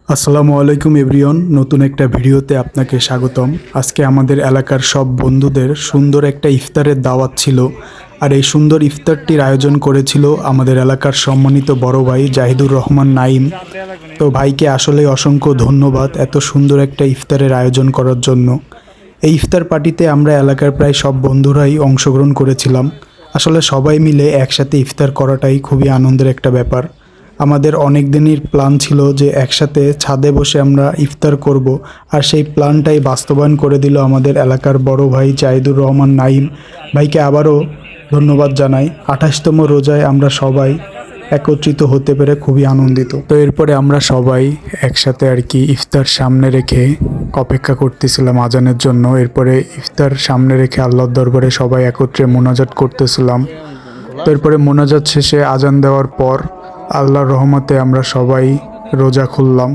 আসসালামু আলাইকুম এভরিওয়ান, নতুন একটা ভিডিওতে আপনাকে স্বাগতম। আজকে আমাদের এলাকার সব বন্ধুদের সুন্দর একটা ইফতারের দাওয়াত ছিল। আর এই সুন্দর ইফতারটির আয়োজন করেছিল আমাদের এলাকার সম্মানিত বড় ভাই জাহিদুর রহমান নাইম। তো ভাইকে আসলে অসংখ্য ধন্যবাদ এত সুন্দর একটা ইফতারের আয়োজন করার জন্য। এই ইফতার পার্টিতে আমরা এলাকার প্রায় সব বন্ধুরাই অংশগ্রহণ করেছিলাম। আসলে সবাই মিলে একসাথে ইফতার করাটাই খুবই আনন্দের একটা ব্যাপার। আমাদের অনেক দিনের প্ল্যান ছিল যে একসাথে ছাদে বসে আমরা ইফতার করব, আর সেই প্ল্যানটাই বাস্তবায়ন করে দিল আমাদের এলাকার বড় ভাই জাহিদুর রহমান নাইম। ভাইকে আবারও ধন্যবাদ জানাই। 28তম রোজায় আমরা সবাই একত্রিত হতে পেরে খুবই আনন্দিত। তো এরপরে আমরা সবাই একসাথে আর কি ইফতার সামনে রেখে অপেক্ষা করতেছিলাম আজানের জন্য। এরপরে ইফতার সামনে রেখে আল্লাহর দরবারে সবাই একত্রে মোনাজাত করতেছিলাম। তো এরপরে মোনাজাত শেষে আজান দেওয়ার পর আল্লাহর রহমতে আমরা সবাই রোজা খুললাম।